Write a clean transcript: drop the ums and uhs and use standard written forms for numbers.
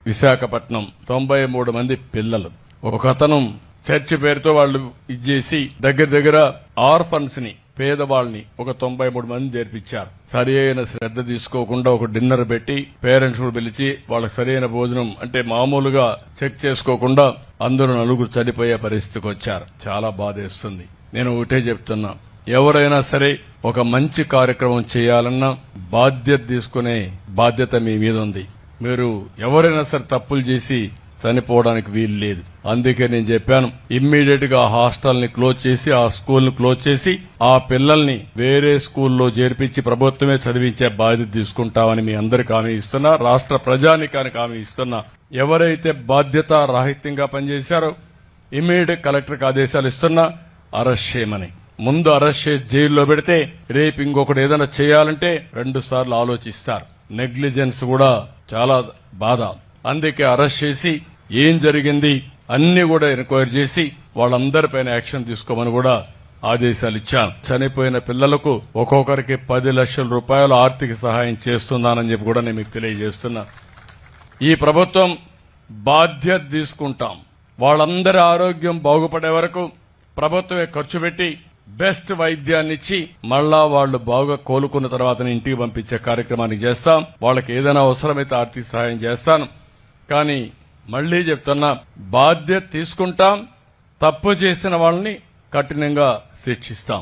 విశాఖపట్నం 93 మంది పిల్లలు. ఒక అతను చర్చి పేరుతో వాళ్ళు ఇచ్చేసి దగ్గర ఆర్ఫన్స్ ని, పేదవాళ్ళని ఒక 93 మంది చేర్పించారు. సరి అయిన శ్రద్ధ తీసుకోకుండా ఒక డిన్నర్ పెట్టి పేరెంట్స్ కూడా పిలిచి వాళ్ళకి సరైన భోజనం అంటే మామూలుగా చెక్ చేసుకోకుండా అందరూ 4 చనిపోయే పరిస్థితికి వచ్చారు. చాలా బాధేస్తుంది. నేను ఒకటే చెప్తున్నా, ఎవరైనా సరే ఒక మంచి కార్యక్రమం చేయాలన్నా బాధ్యత తీసుకునే బాధ్యత మీ మీద ఉంది. మీరు ఎవరైనా సరే తప్పులు చేసి చనిపోవడానికి వీలు లేదు. అందుకే నేను చెప్పాను, ఇమ్మీడియట్ గా హాస్టల్ ని క్లోజ్ చేసి, ఆ స్కూల్ ని క్లోజ్ చేసి, ఆ పిల్లల్ని వేరే స్కూల్లో చేర్పించి ప్రభుత్వమే చదివించే బాధ్యత తీసుకుంటామని మీ అందరికి హామీ ఇస్తున్నా. రాష్ట్ర ప్రజానికానికి హామీ ఇస్తున్నా. ఎవరైతే బాధ్యత రాహిత్యంగా పనిచేశారో ఇమ్మీడియట్ కలెక్టర్కి ఆదేశాలు ఇస్తున్నా, అరెస్ట్ చేయమని. ముందు అరెస్ట్ చేసి జైల్లో పెడితే రేపు ఇంకొకటి ఏదైనా చేయాలంటే 2 సార్లు ఆలోచిస్తారు. నెగ్లిజెన్స్ కూడా చాలా బాధ. అందుకే అరెస్ట్ చేసి ఏం జరిగింది అన్ని కూడా ఎంక్వైరీ చేసి వాళ్ళందరిపైన యాక్షన్ తీసుకోమని కూడా ఆదేశాలు ఇచ్చాను. చనిపోయిన పిల్లలకు ఒక్కొక్కరికి 10 లక్షల రూపాయలు ఆర్థిక సహాయం చేస్తున్నానని చెప్పి కూడా నేను మీకు తెలియజేస్తున్నా. ఈ ప్రభుత్వం బాధ్యత తీసుకుంటాం. వాళ్ళందరి ఆరోగ్యం బాగుపడే వరకు ప్రభుత్వమే ఖర్చు పెట్టి బెస్ట్ వైద్యాన్ని ఇచ్చి మళ్ళా వాళ్ళు బాగా కోలుకున్న తర్వాత ఇంటికి పంపించే కార్యక్రమాన్ని చేస్తాం. వాళ్ళకి ఏదైనా అవసరమైతే ఆర్థిక సహాయం చేస్తాను. కానీ మళ్లీ చెప్తున్నా, బాధ్యత తీసుకుంటాం. తప్పు చేసిన వాళ్ళని కఠినంగా శిక్షిస్తాం.